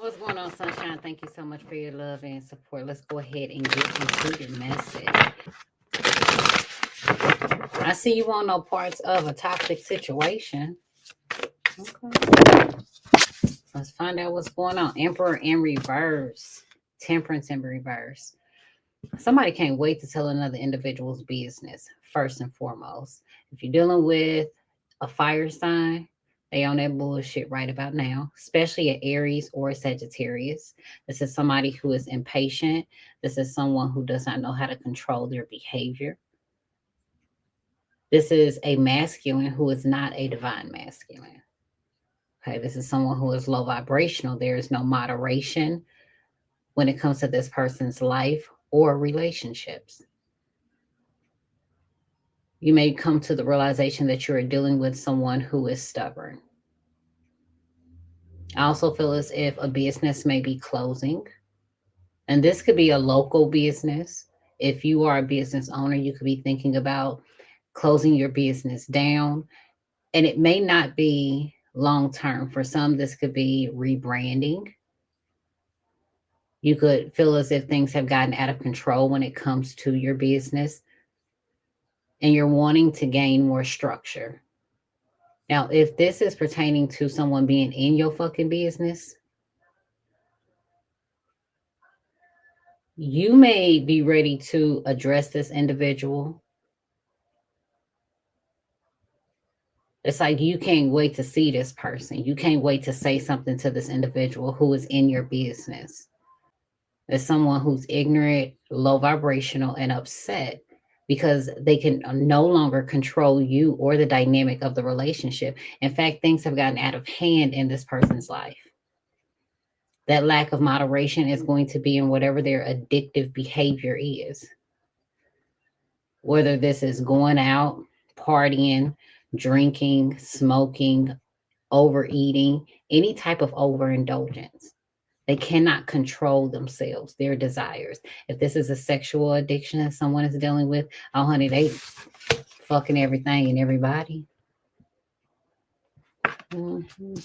What's going on, Sunshine? Thank you so much for your love and support. Let's go ahead and get into your message. I see you want no parts of a toxic situation. Okay. Let's find out what's going on. Emperor in reverse. Temperance in reverse. Somebody can't wait to tell another individual's business, first and foremost. If you're dealing with a fire sign, they on that bullshit right about now, especially at Aries or Sagittarius. This is somebody who is impatient. This is someone who does not know how to control their behavior. This is a masculine who is not a divine masculine. Okay, this is someone who is low vibrational. There is no moderation when it comes to this person's life or relationships. You may come to the realization that you are dealing with someone who is stubborn. I also feel as if a business may be closing, and this could be a local business. If you are a business owner, you could be thinking about closing your business down, and it may not be long term. For some, this could be rebranding. You could feel as if things have gotten out of control when it comes to your business, and you're wanting to gain more structure. Now, if this is pertaining to someone being in your fucking business, you may be ready to address this individual. It's like you can't wait to see this person. You can't wait to say something to this individual who is in your business. It's someone who's ignorant, low vibrational, and upset because they can no longer control you or the dynamic of the relationship. In fact, things have gotten out of hand in this person's life. That lack of moderation is going to be in whatever their addictive behavior is. Whether this is going out, partying, drinking, smoking, overeating, any type of overindulgence. They cannot control themselves, their desires. If this is a sexual addiction that someone is dealing with, oh, honey, they fucking everything and everybody. Mm-hmm.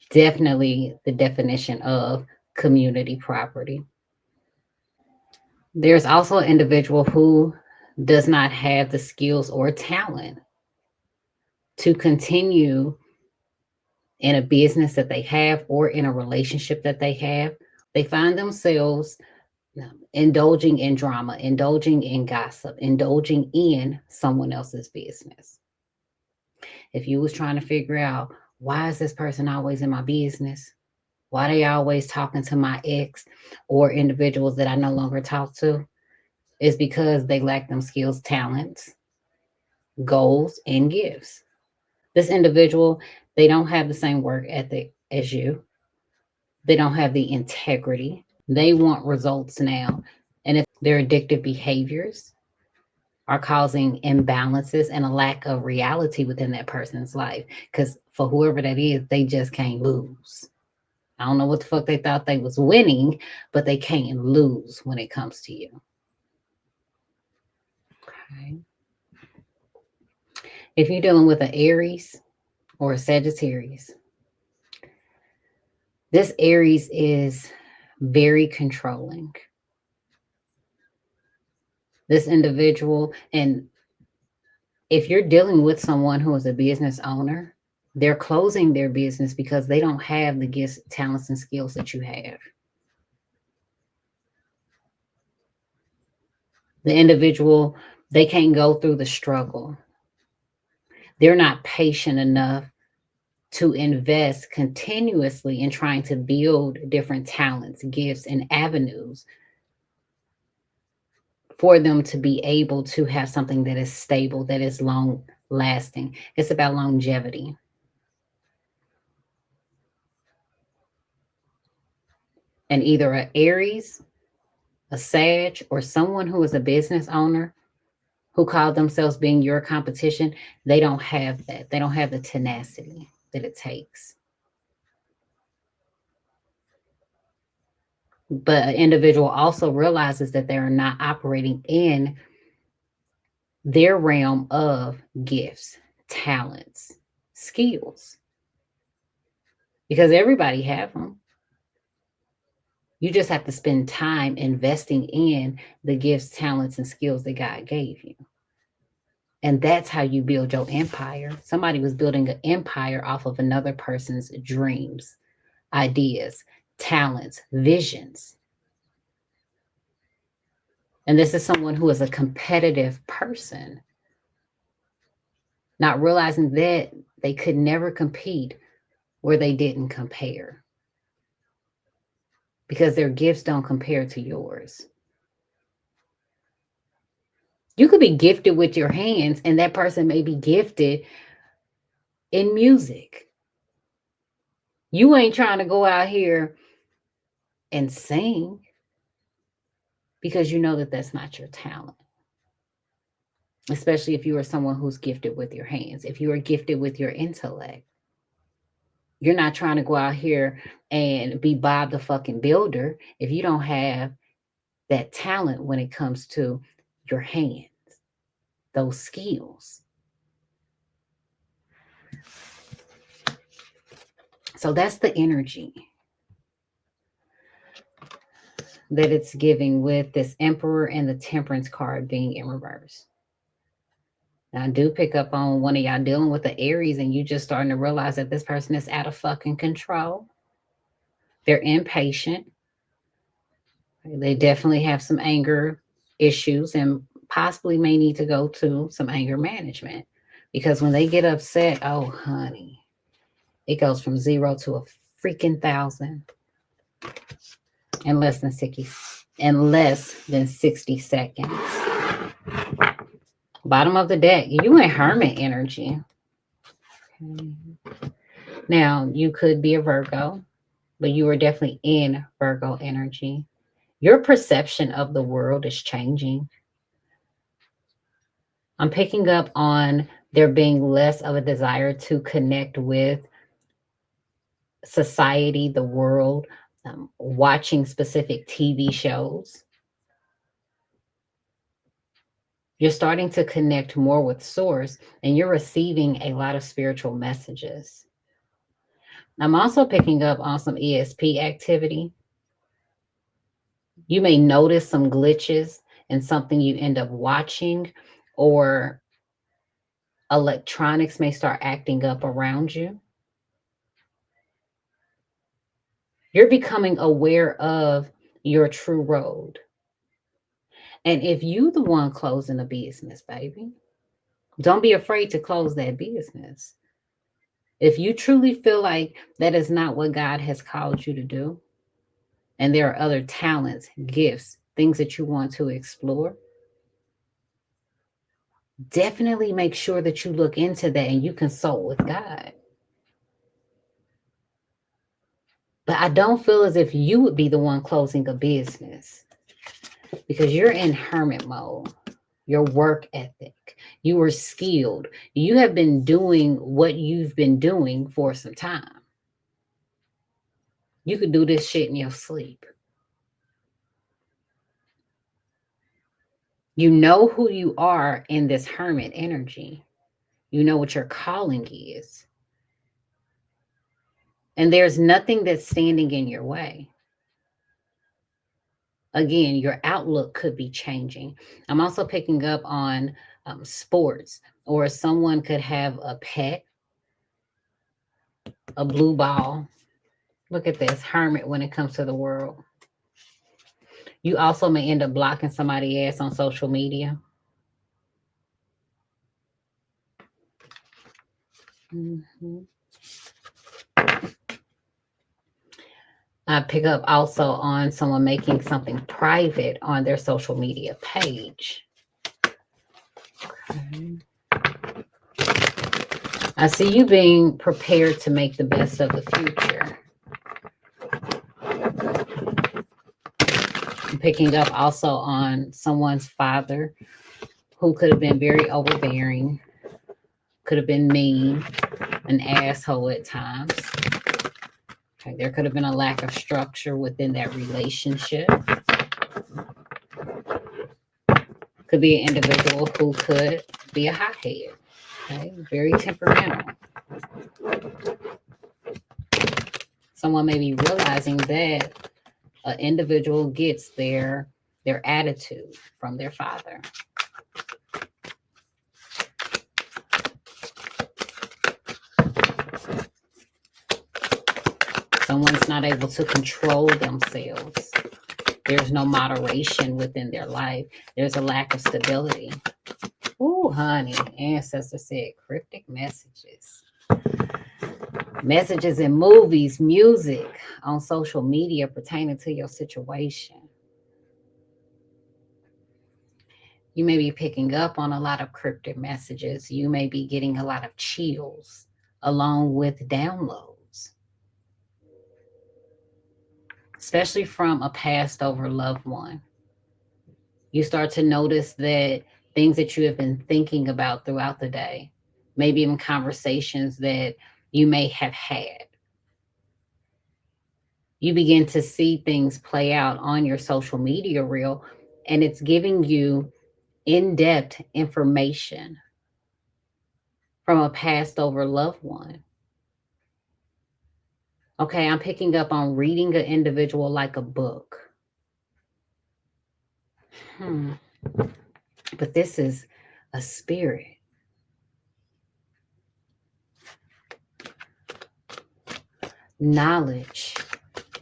Definitely the definition of community property. There's also an individual who does not have the skills or talent to continue in a business that they have or in a relationship that they have. They find themselves indulging in drama, indulging in gossip, indulging in someone else's business. If you was trying to figure out, why is this person always in my business? Why they always talking to my ex or individuals that I no longer talk to? It's because they lack them skills, talents, goals, and gifts. This individual, they don't have the same work ethic as you. They don't have the integrity. They want results now. And if their addictive behaviors are causing imbalances and a lack of reality within that person's life, because for whoever that is, they just can't lose. I don't know what the fuck they thought they was winning, but they can't lose when it comes to you. Okay. If you're dealing with an Aries or a Sagittarius, this Aries is very controlling. This individual, and if you're dealing with someone who is a business owner, they're closing their business because they don't have the gifts, talents, and skills that you have. The individual, they can't go through the struggle. They're not patient enough to invest continuously in trying to build different talents, gifts, and avenues for them to be able to have something that is stable, that is long lasting. It's about longevity. And either an Aries, a Sag, or someone who is a business owner who call themselves being your competition, they don't have that. They don't have the tenacity that it takes. But an individual also realizes that they are not operating in their realm of gifts, talents, skills, because everybody have them. You just have to spend time investing in the gifts, talents, and skills that God gave you. And that's how you build your empire. Somebody was building an empire off of another person's dreams, ideas, talents, visions. And this is someone who is a competitive person, not realizing that they could never compete where they didn't compare because their gifts don't compare to yours. You could be gifted with your hands, and that person may be gifted in music. You ain't trying to go out here and sing because you know that that's not your talent. Especially if you are someone who's gifted with your hands, if you are gifted with your intellect. You're not trying to go out here and be Bob the fucking builder if you don't have that talent when it comes to your hands, those skills. So that's the energy that it's giving with this Emperor and the Temperance card being in reverse. Now, I do pick up on one of y'all dealing with the Aries and you just starting to realize that this person is out of fucking control. They're impatient. They definitely have some anger issues and possibly may need to go to some anger management because when they get upset, oh, honey, it goes from 0 to a freaking 1,000 in less than 60 seconds. Bottom of the deck, you in Hermit energy. Okay. Now, you could be a Virgo, but you are definitely in Virgo energy. Your perception of the world is changing. I'm picking up on there being less of a desire to connect with society, the world, watching specific TV shows. You're starting to connect more with source and you're receiving a lot of spiritual messages. I'm also picking up on some ESP activity. You may notice some glitches in something you end up watching, or electronics may start acting up around you. You're becoming aware of your true road. And if you the one closing a business, baby, don't be afraid to close that business. If you truly feel like that is not what God has called you to do, and there are other talents, gifts, things that you want to explore, definitely make sure that you look into that and you consult with God. But I don't feel as if you would be the one closing a business because you're in hermit mode. Your work ethic, you are skilled. You have been doing what you've been doing for some time. You could do this shit in your sleep. You know who you are in this hermit energy. You know what your calling is. And there's nothing that's standing in your way. Again, your outlook could be changing. I'm also picking up on sports, or someone could have a pet, a blue ball. Look at this hermit when it comes to the world. You also may end up blocking somebody's ass on social media. Mm-hmm. I pick up also on someone making something private on their social media page. Okay. I see you being prepared to make the best of the future. I'm picking up also on someone's father who could have been very overbearing, could have been mean, an asshole at times. Okay, there could have been a lack of structure within that relationship. Could be an individual who could be a hothead. Okay, very temperamental. Someone may be realizing that an individual gets their attitude from their father. Someone's not able to control themselves. There's no moderation within their life. There's a lack of stability. Ooh, honey, ancestor said cryptic messages. Messages in movies, music, on social media pertaining to your situation. You may be picking up on a lot of cryptic messages. You may be getting a lot of chills along with downloads, especially from a passed over loved one. You start to notice that things that you have been thinking about throughout the day, maybe even conversations that you may have had. You begin to see things play out on your social media reel, and it's giving you in-depth information from a passed over loved one. Okay, I'm picking up on reading an individual like a book. But this is a spirit. Knowledge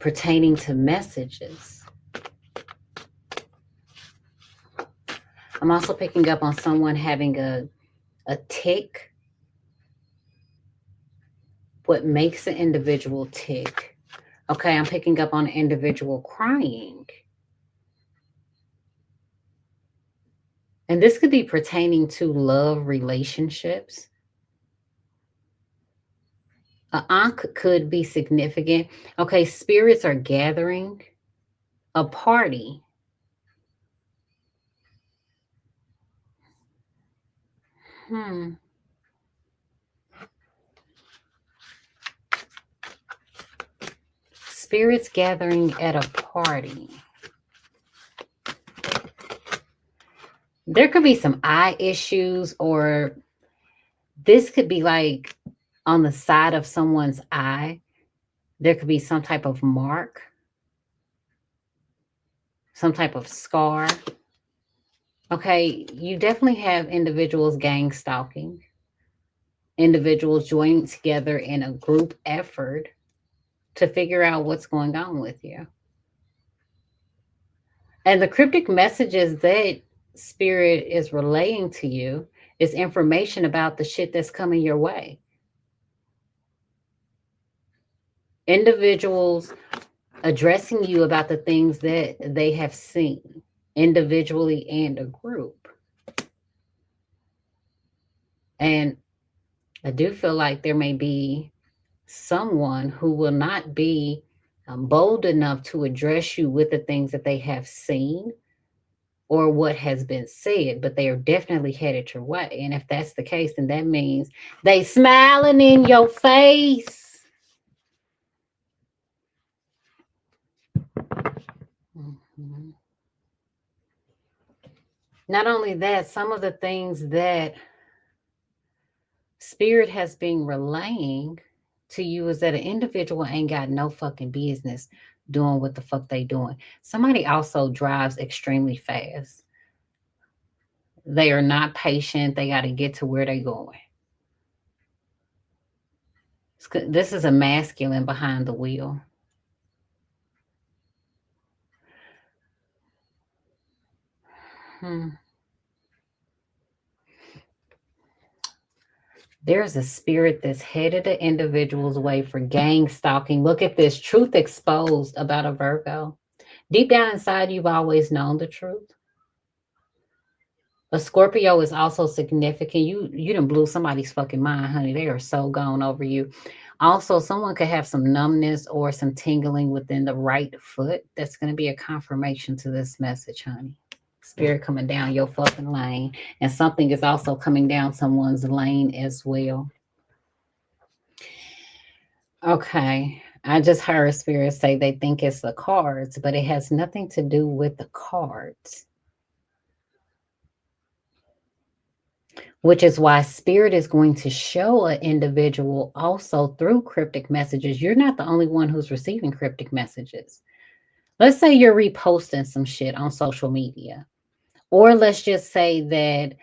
pertaining to messages. I'm also picking up on someone having a tick. What makes an individual tick? Okay, I'm picking up on an individual crying. And this could be pertaining to love relationships. An ankh could be significant. Okay, spirits are gathering a party. Spirits gathering at a party. There could be some eye issues, or this could be like on the side of someone's eye. There could be some type of mark, some type of scar. Okay, you definitely have individuals gang stalking, individuals joining together in a group effort to figure out what's going on with you. And the cryptic messages that spirit is relaying to you is information about the shit that's coming your way. Individuals addressing you about the things that they have seen, individually and a group. And I do feel like there may be someone who will not be bold enough to address you with the things that they have seen or what has been said, but they are definitely headed your way. And if that's the case, then that means they smiling in your face. Mm-hmm. Not only that, some of the things that spirit has been relaying to you is that an individual ain't got no fucking business doing what the fuck they doing. Somebody also drives extremely fast. They are not patient. They got to get to where they going. This is a masculine behind the wheel. There's a spirit that's headed the individual's way for gang stalking. Look at this, truth exposed about a Virgo. Deep down inside, you've always known the truth. A Scorpio is also significant. You done blew somebody's fucking mind, honey. They are so gone over you. Also, someone could have some numbness or some tingling within the right foot. That's going to be a confirmation to this message, honey. Spirit coming down your fucking lane. And something is also coming down someone's lane as well. Okay. I just heard spirit say they think it's the cards, but it has nothing to do with the cards. Which is why spirit is going to show an individual also through cryptic messages. You're not the only one who's receiving cryptic messages. Let's say you're reposting some shit on social media, or let's just say that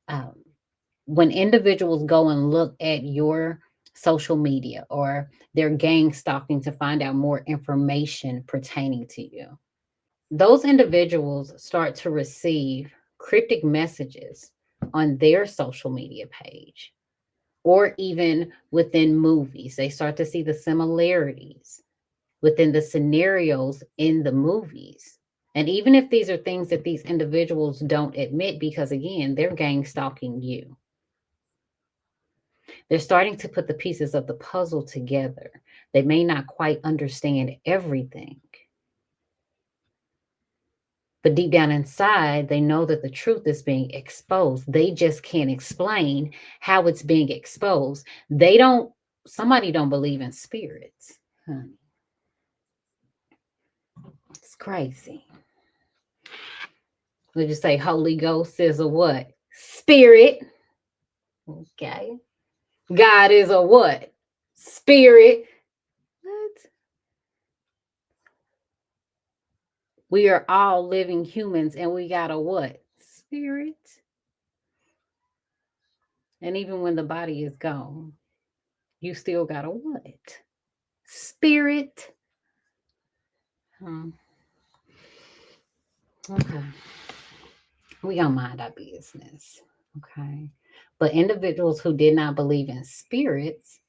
um, when individuals go and look at your social media or they're gang stalking to find out more information pertaining to you, those individuals start to receive cryptic messages on their social media page or even within movies. They start to see the similarities within the scenarios in the movies. And even if these are things that these individuals don't admit, because again, they're gang stalking you, they're starting to put the pieces of the puzzle together. They may not quite understand everything, but deep down inside, they know that the truth is being exposed. They just can't explain how it's being exposed. They don't, somebody don't believe in spirits. It's crazy. Would you say Holy Ghost is a what? Spirit. Okay. God is a what? Spirit. What? We are all living humans and we got a what? Spirit. And even when the body is gone, you still got a what? Spirit. Hmm. Okay. We don't mind our business. Okay. But individuals who did not believe in spirits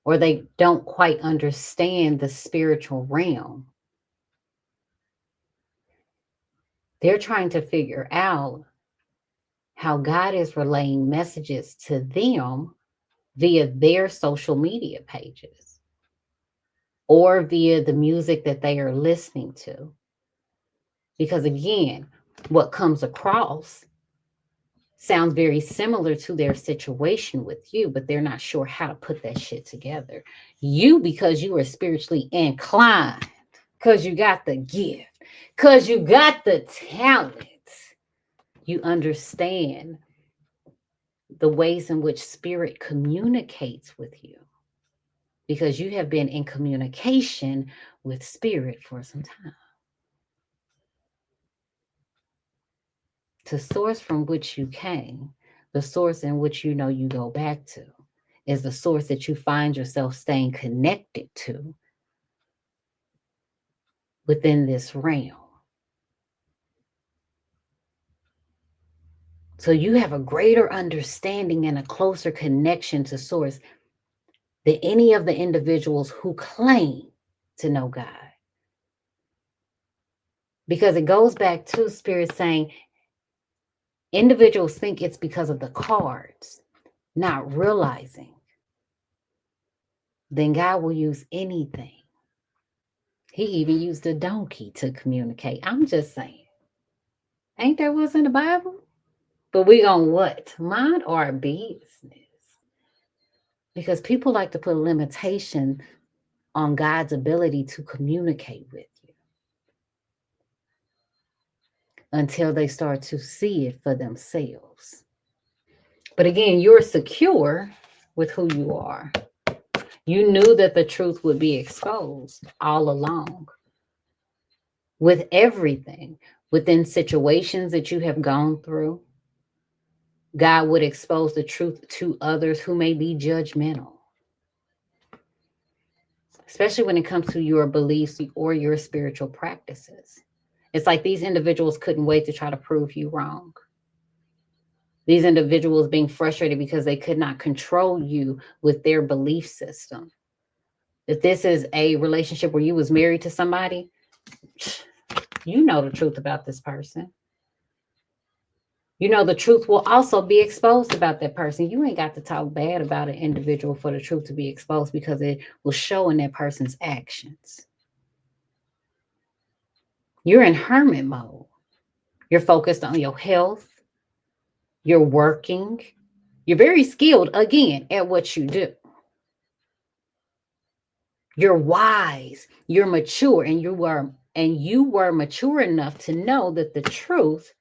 or they don't quite understand the spiritual realm, they're trying to figure out how God is relaying messages to them via their social media pages or via the music that they are listening to. Because again, what comes across sounds very similar to their situation with you, but they're not sure how to put that shit together. You, because you are spiritually inclined, because you got the gift, because you got the talent, you understand the ways in which spirit communicates with you because you have been in communication with spirit for some time. To source from which you came, the source in which you know you go back to, is the source that you find yourself staying connected to within this realm. So you have a greater understanding and a closer connection to source than any of the individuals who claim to know God. Because it goes back to spirit saying individuals think it's because of the cards, not realizing then God will use anything. He even used a donkey to communicate. I'm just saying. Ain't that what's in the Bible? But we gonna what? Mind our business. Because people like to put a limitation on God's ability to communicate with you until they start to see it for themselves. But again, you're secure with who you are. You knew that the truth would be exposed all along with everything within situations that you have gone through. God would expose the truth to others who may be judgmental, especially when it comes to your beliefs or your spiritual practices. It's like these individuals couldn't wait to try to prove you wrong. These individuals being frustrated because they could not control you with their belief system. If this is a relationship where you was married to somebody, you know the truth about this person. You know the truth will also be exposed about that person. You ain't got to talk bad about an individual for the truth to be exposed because it will show in that person's actions. You're in hermit mode. You're focused on your health. You're working. You're very skilled again at what you do. You're wise. You're mature, and you were mature enough to know that the truth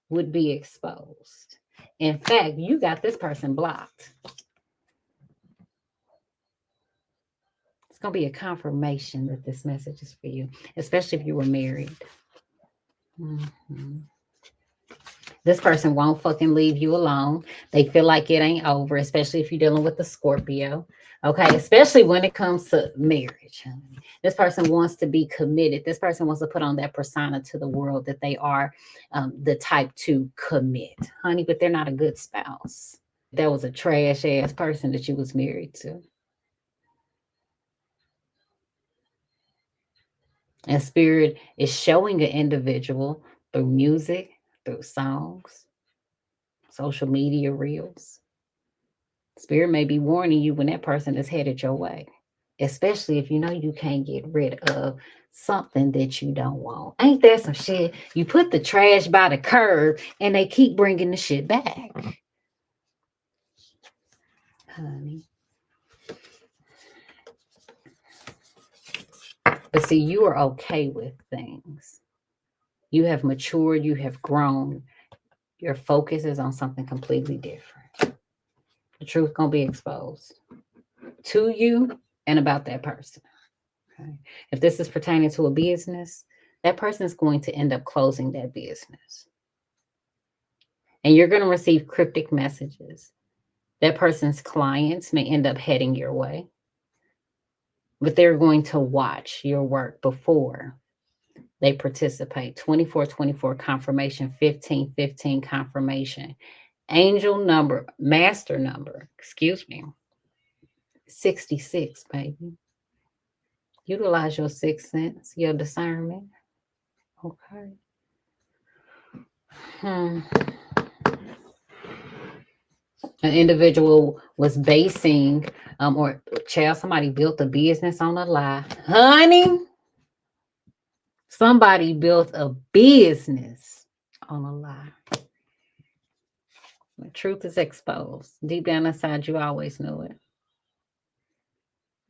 would be exposed. In fact, you got this person blocked. going to be a confirmation that this message is for you, especially if you were married. Mm-hmm. This person won't fucking leave you alone. They feel like it ain't over, especially if you're dealing with a Scorpio. Okay, especially when it comes to marriage. This person wants to be committed. This person wants to put on that persona to the world that they are the type to commit, honey, but they're not a good spouse. That was a trash ass person that you was married to. And spirit is showing an individual through music, through songs, social media reels. Spirit may be warning you when that person is headed your way, especially if you know you can't get rid of something that you don't want. Ain't that some shit? You put the trash by the curb and they keep bringing the shit back. Honey. But see, you are okay with things. You have matured, you have grown. Your focus is on something completely different. The truth gonna be exposed to you and about that person. Okay. If this is pertaining to a business, that person is going to end up closing that business. And you're going to receive cryptic messages. That person's clients may end up heading your way, but they're going to watch your work before they participate. 24/24 confirmation, 15/15 confirmation. Angel number, master number, 66, baby. Utilize your sixth sense, your discernment. Okay. An individual was basing, or child, somebody built a business on a lie. Honey, somebody built a business on a lie. The truth is exposed. Deep down inside, you always knew it.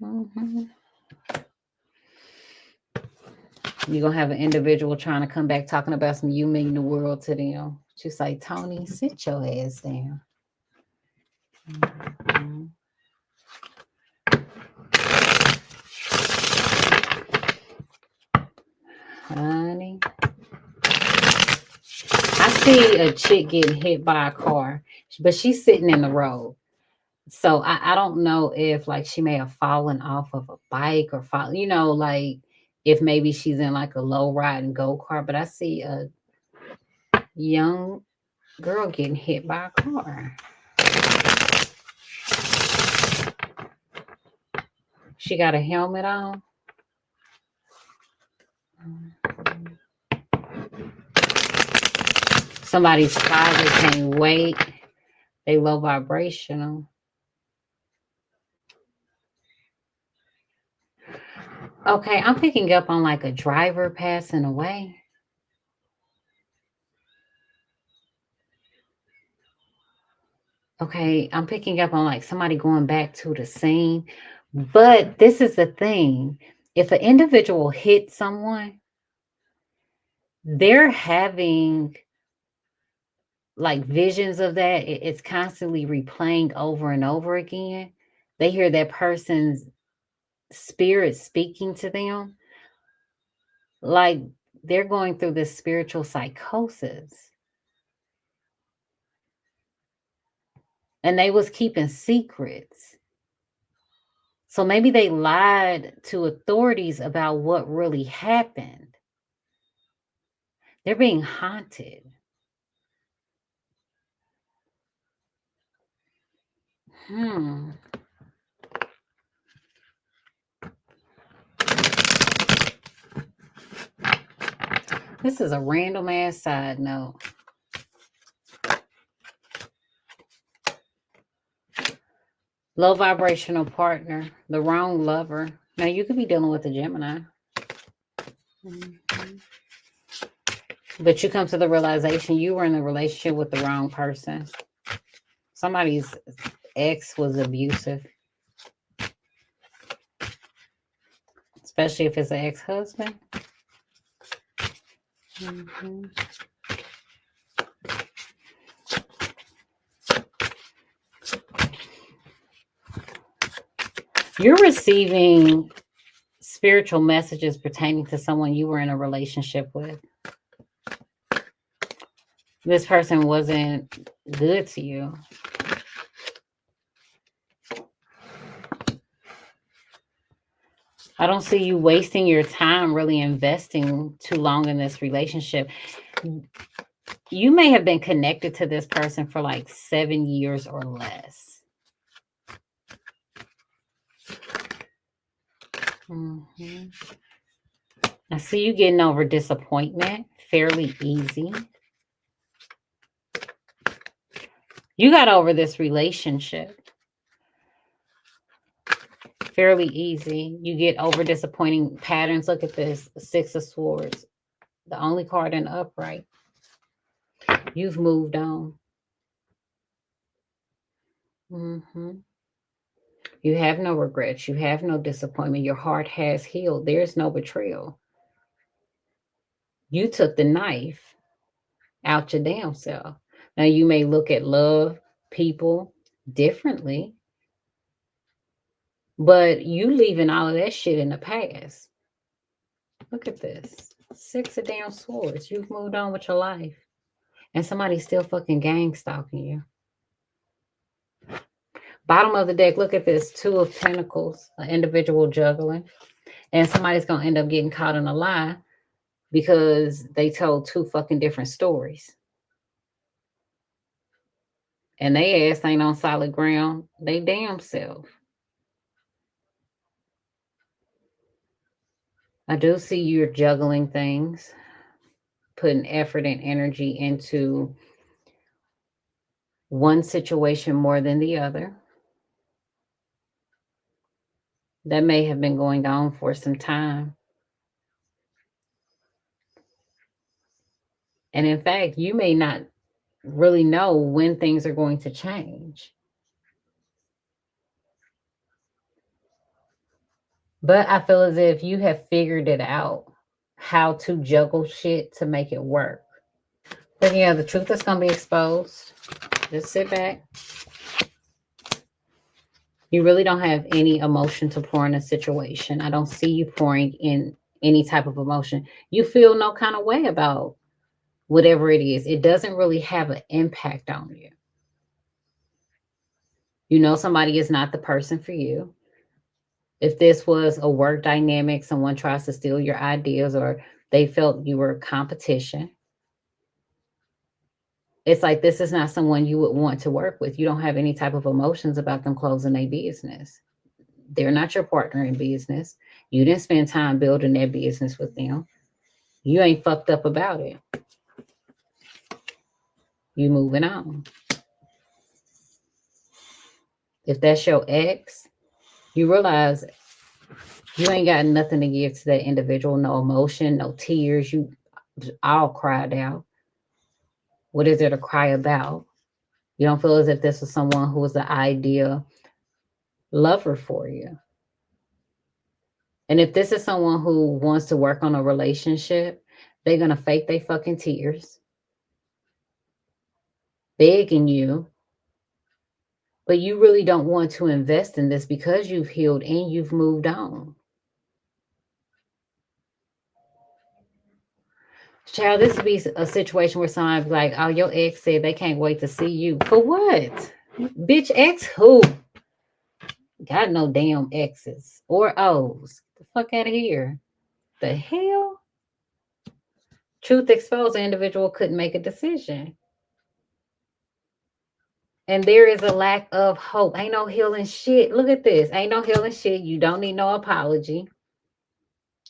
Mm-hmm. You're going to have an individual trying to come back talking about some you mean the world to them. You say, Tony, sit your ass down. Mm-hmm. Honey, I see a chick getting hit by a car, but she's sitting in the road. So I don't know if like she may have fallen off of a bike or fall, like if maybe she's in like a low ride and go kart, but I see a young girl getting hit by a car. She got a helmet on. Somebody's father can't wait. They low vibrational. Okay, I'm picking up on like a driver passing away. Okay, I'm picking up on like somebody going back to the scene. But this is the thing. If an individual hits someone, they're having like visions of that. It's constantly replaying over and over again. They hear that person's spirit speaking to them. Like they're going through this spiritual psychosis. And they was keeping secrets. So maybe they lied to authorities about what really happened. They're being haunted. This is a random ass side note. Low vibrational partner, the wrong lover. Now you could be dealing with a Gemini. Mm-hmm. But you come to the realization you were in a relationship with the wrong person. Somebody's ex was abusive. Especially if it's an ex-husband. Mm-hmm. You're receiving spiritual messages pertaining to someone you were in a relationship with. This person wasn't good to you. I don't see you wasting your time really investing too long in this relationship. You may have been connected to this person for like 7 years or less. Mm-hmm. I see you getting over disappointment fairly easy. You got over this relationship fairly easy. You get over disappointing patterns. Look at this Six of Swords, the only card in the upright. You've moved on. Mm-hmm. You have no regrets. You have no disappointment. Your heart has healed. There's no betrayal. You took the knife out your damn self. Now, you may look at love, people differently, but you leaving all of that shit in the past. Look at this. Six of damn swords. You've moved on with your life. And somebody's still fucking gang stalking you. Bottom of the deck, look at this. Two of Pentacles, an individual juggling. And somebody's going to end up getting caught in a lie because they told two fucking different stories. And they ass ain't on solid ground. They damn self. I do see you're juggling things, putting effort and energy into one situation more than the other. That may have been going on for some time. And in fact, you may not really know when things are going to change. But I feel as if you have figured it out how to juggle shit to make it work. But yeah, the truth is going to be exposed. Just sit back. You really don't have any emotion to pour in a situation. I don't see you pouring in any type of emotion. You feel no kind of way about whatever it is. It doesn't really have an impact on you. You know somebody is not the person for you. If this was a work dynamic, someone tries to steal your ideas or they felt you were competition, it's like this is not someone you would want to work with. You don't have any type of emotions about them closing their business. They're not your partner in business. You didn't spend time building their business with them. You ain't fucked up about it. You moving on. If that's your ex, you realize you ain't got nothing to give to that individual. No emotion, no tears. You all cried out. What is there to cry about? You don't feel as if this was someone who was the ideal lover for you. And if this is someone who wants to work on a relationship, they're going to fake their fucking tears, begging you. But you really don't want to invest in this because you've healed and you've moved on. Child, this would be a situation where somebody's like, oh, your ex said they can't wait to see you. For what? Bitch, ex who? Got no damn X's or O's. The fuck out of here. The hell? Truth exposed, the individual couldn't make a decision. And there is a lack of hope. Ain't no healing shit. Look at this. Ain't no healing shit. You don't need no apology.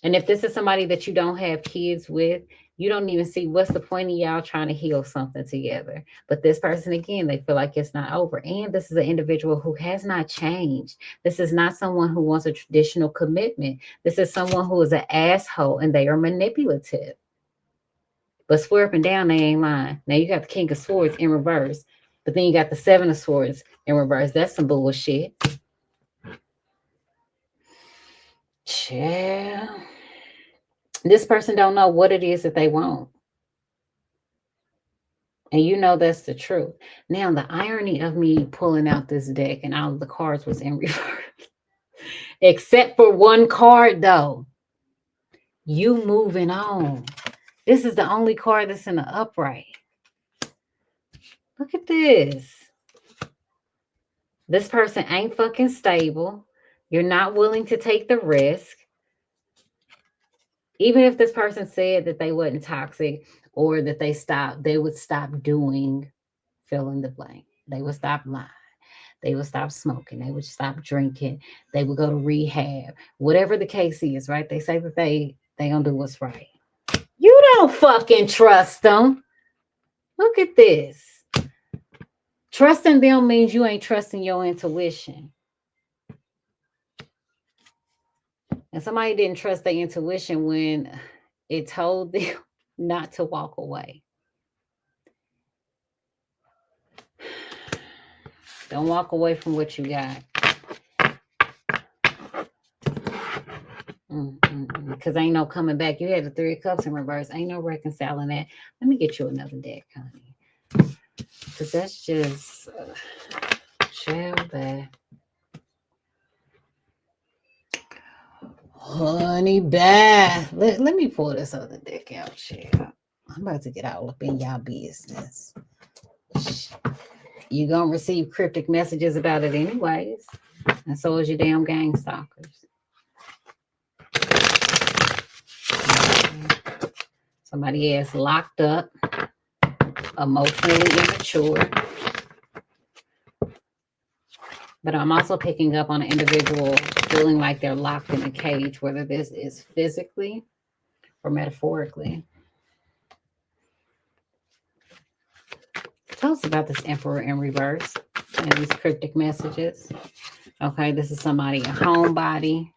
And if this is somebody that you don't have kids with, you don't even see what's the point of y'all trying to heal something together. But this person, again, they feel like it's not over. And this is an individual who has not changed. This is not someone who wants a traditional commitment. This is someone who is an asshole and they are manipulative. But swear up and down, they ain't lying. Now you got the King of Swords in reverse, but then you got the Seven of Swords in reverse. That's some bullshit. Yeah. This person don't know what it is that they want. And you know that's the truth. Now, the irony of me pulling out this deck and all of the cards was in reverse. Except for one card, though. You moving on. This is the only card that's in the upright. Look at this. This person ain't fucking stable. You're not willing to take the risk. Even if this person said that they wasn't toxic or that they would stop doing fill in the blank. They would stop lying. They would stop smoking. They would stop drinking. They would go to rehab. Whatever the case is, right? They say that they gonna do what's right. You don't fucking trust them. Look at this. Trusting them means you ain't trusting your intuition. And somebody didn't trust their intuition when it told them not to walk away. Don't walk away from what you got. Because ain't no coming back. You had the Three of Cups in reverse. Ain't no reconciling that. Let me get you another deck, honey. Because that's just child that. Honey bath. Let me pull this other deck out, child. I'm about to get all up in y'all business. You gonna receive cryptic messages about it anyways. And so is your damn gang stalkers. Somebody is locked up, emotionally immature. But I'm also picking up on an individual feeling like they're locked in a cage, whether this is physically or metaphorically. Tell us about this Emperor in reverse and these cryptic messages. Okay, this is somebody, a homebody.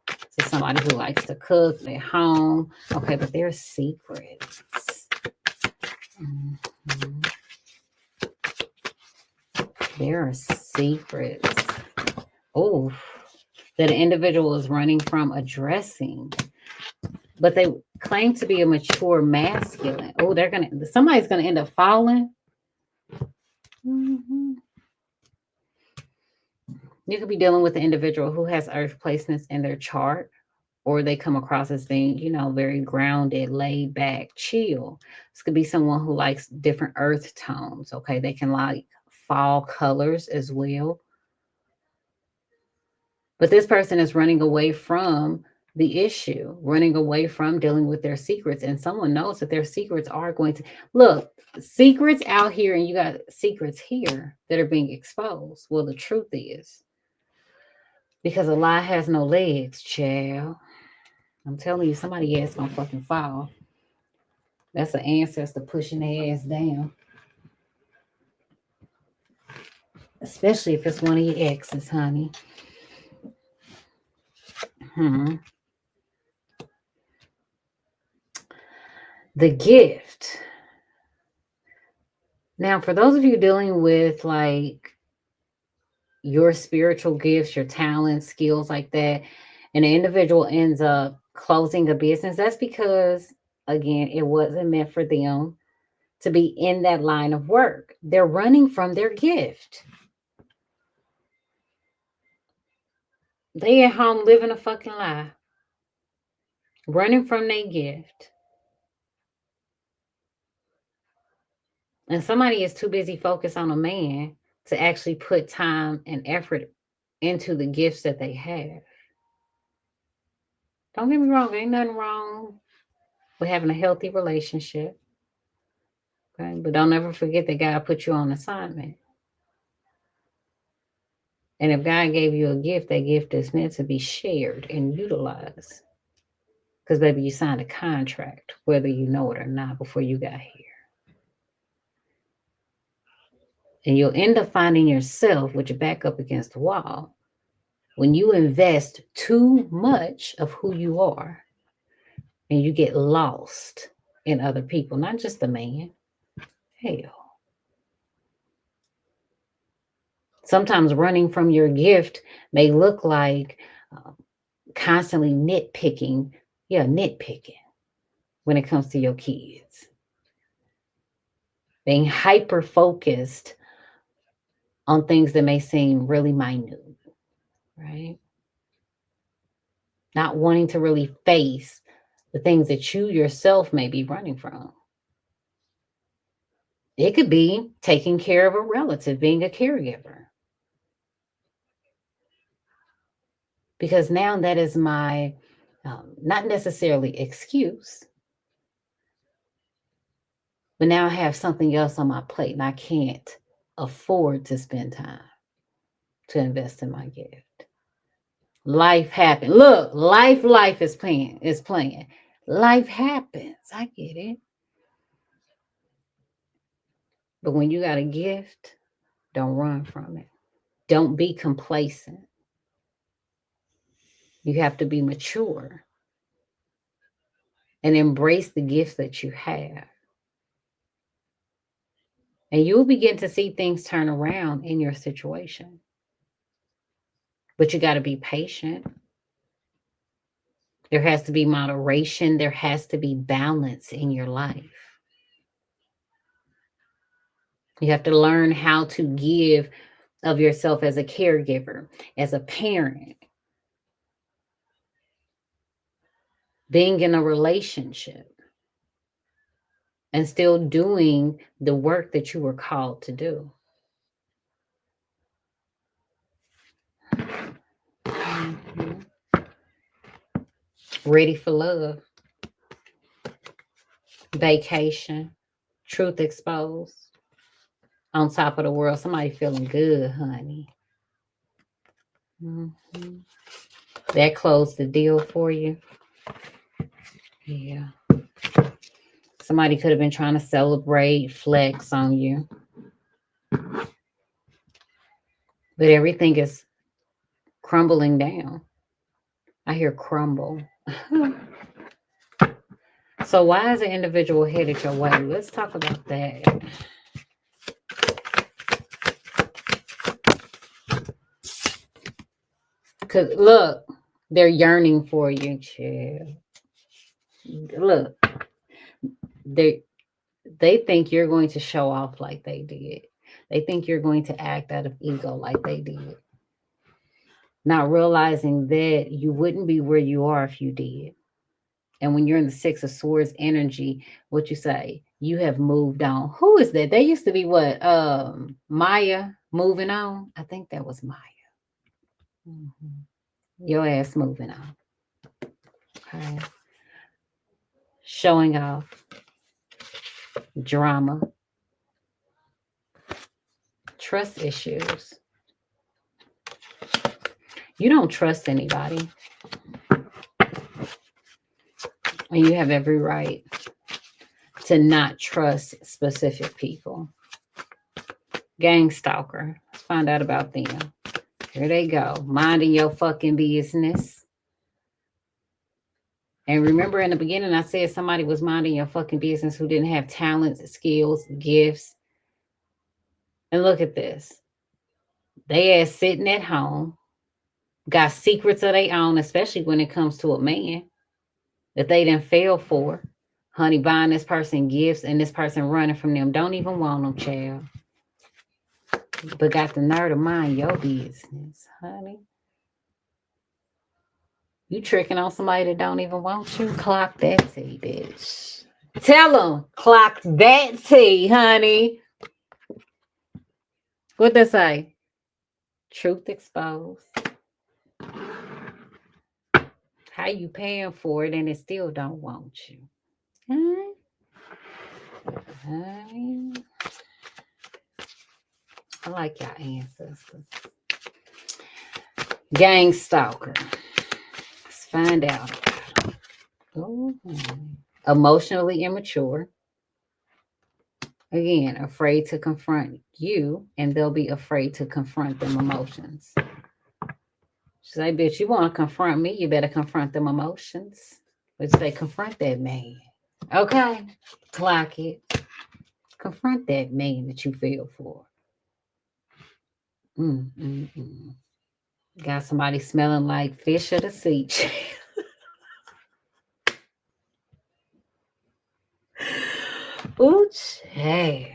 This is somebody who likes to cook at home. Okay, but there's secrets. Mm-hmm. There are secrets. Oh, that an individual is running from addressing, but they claim to be a mature masculine. Oh, somebody's gonna end up falling. Mm-hmm. You could be dealing with an individual who has earth placements in their chart, or they come across as being, very grounded, laid back, chill. This could be someone who likes different earth tones. Okay, they can like fall colors as well. But this person is running away from the issue, running away from dealing with their secrets. And someone knows that their secrets are going to look secrets out here, and you got secrets here that are being exposed. Well, the truth is, because a lie has no legs, child. I'm telling you, somebody ass gonna fucking fall. That's an ancestor pushing their ass down. Especially if it's one of your exes, honey. The gift. Now, for those of you dealing with like your spiritual gifts, your talents, skills like that, and the individual ends up closing a business, that's because, again, it wasn't meant for them to be in that line of work. They're running from their gift. They at home living a fucking lie, running from their gift. And somebody is too busy focused on a man to actually put time and effort into the gifts that they have. Don't get me wrong, ain't nothing wrong with having a healthy relationship. Okay, but don't ever forget that God put you on assignment. And if God gave you a gift, that gift is meant to be shared and utilized. Because, baby, you signed a contract, whether you know it or not, before you got here. And you'll end up finding yourself with your back up against the wall when you invest too much of who you are and you get lost in other people, not just the man. Hell. Sometimes running from your gift may look like constantly nitpicking. Yeah, nitpicking when it comes to your kids. Being hyper focused on things that may seem really minute, right? not wanting to really face the things that you yourself may be running from. It could be taking care of a relative, being a caregiver. Because now that is my not necessarily excuse, but now I have something else on my plate and I can't afford to spend time to invest in my gift. Life happened. Look, life is playing. Life happens. I get it. But when you got a gift, don't run from it. Don't be complacent. You have to be mature and embrace the gifts that you have. And you'll begin to see things turn around in your situation. But you got to be patient. There has to be moderation. There has to be balance in your life. You have to learn how to give of yourself as a caregiver, as a parent, being in a relationship, and still doing the work that you were called to do. Mhm. Ready for love, vacation, truth exposed, on top of the world. Somebody feeling good, honey. Mhm. That closed the deal for you. Yeah. Somebody could have been trying to celebrate, flex on you, but everything is crumbling down. I hear crumble. So why is an individual headed your way? Let's talk about that. Cause look, they're yearning for you, chill. Look, they they think you're going to show off like they did. They think you're going to act out of ego like they did. Not realizing that you wouldn't be where you are if you did. And when you're in the Six of Swords energy, what you say, you have moved on. Who is that? They used to be what? Maya moving on. I think that was Maya. Mhm. Your ass moving on. Okay. Showing off, drama, trust issues. You don't trust anybody, and you have every right to not trust specific people. Gang stalker. Let's find out about them. Here they go, minding your fucking business. And remember in the beginning, I said somebody was minding your fucking business who didn't have talents, skills, gifts. And look at this. They ass sitting at home, got secrets of their own, especially when it comes to a man that they didn't fail for. Honey, buying this person gifts and this person running from them. Don't even want them, child. But got the nerve to mind your business, honey. You tricking on somebody that don't even want you? Clock that T, bitch. Tell them, clock that T, honey. What they say? Truth exposed. How you paying for it and it still don't want you? Huh? Huh? I like your ancestors. Gang stalker. Let's find out. Ooh. Emotionally immature. Again, afraid to confront you, and they'll be afraid to confront them emotions. Say, bitch, you want to confront me, you better confront them emotions. Let's say, confront that man. Okay, clock it. Confront that man that you feel for. Mm, mm, mm. Got somebody smelling like fish of the sea. Ooh, child.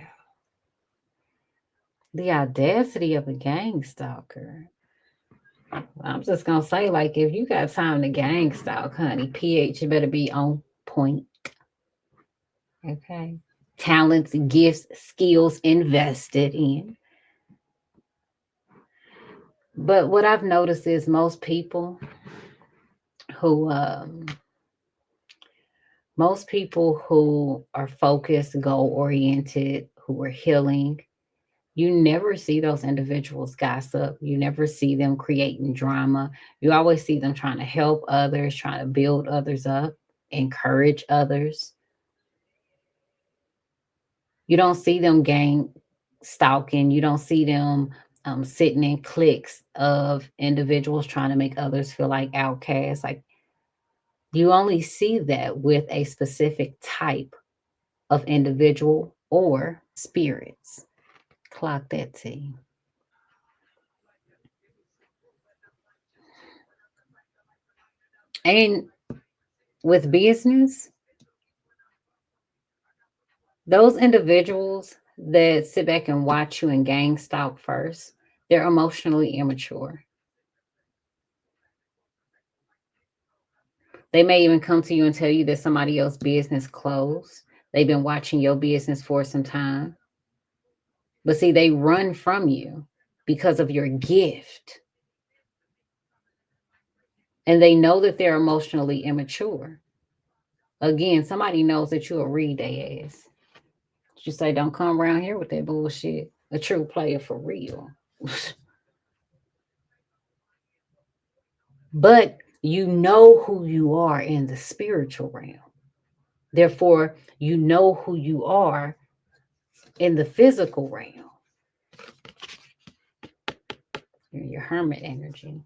The audacity of a gang stalker. I'm just gonna say, like, if you got time to gang stalk, honey, pH, you better be on point. Okay. Talents, gifts, skills invested in. But what I've noticed is who um most people who are focused, goal oriented, who are healing, you never see those individuals gossip. You never see them creating drama. You always see them trying to help others, trying to build others up, encourage others. You don't see them gang stalking. You don't see them sitting in cliques of individuals trying to make others feel like outcasts. Like, you only see that with a specific type of individual or spirits. Clock that T. And with business, those individuals that sit back and watch you and gang stalk first, they're emotionally immature. They may even come to you and tell you that somebody else's business closed. They've been watching your business for some time. But see, they run from you because of your gift. And they know that they're emotionally immature. Again, somebody knows that you'll read their ass. You say, don't come around here with that bullshit. A true player for real. But you know who you are in the spiritual realm. Therefore, you know who you are in the physical realm. Your hermit energy.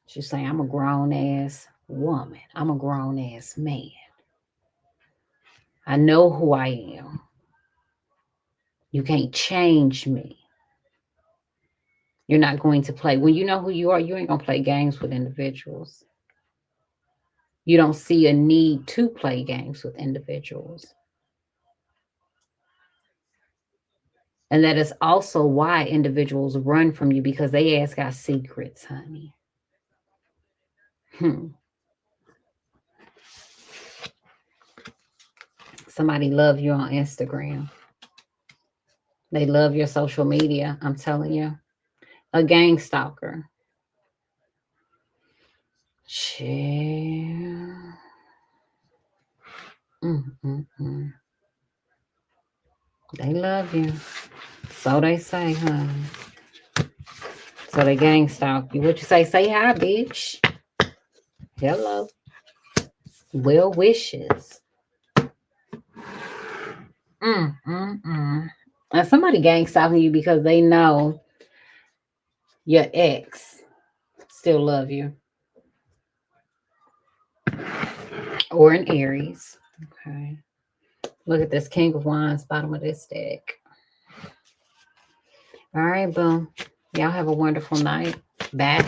She's saying, I'm a grown ass woman. I'm a grown ass man. I know who I am. You can't change me. You're not going to play. When you know who you are, you ain't going to play games with individuals. You don't see a need to play games with individuals. And that is also why individuals run from you, because they ask our secrets, honey. Somebody love you on Instagram. They love your social media. I'm telling you. A gang stalker. Chill. Mm-mm-mm. They love you. So they say, honey. So they gang stalk you. What you say? Say hi, bitch. Hello. Well wishes. Mm-mm-mm. And somebody gang stalking you because they know your ex still love you. Or an Aries. Okay. Look at this King of Wands, bottom of this deck. All right, boom. Y'all have a wonderful night. Back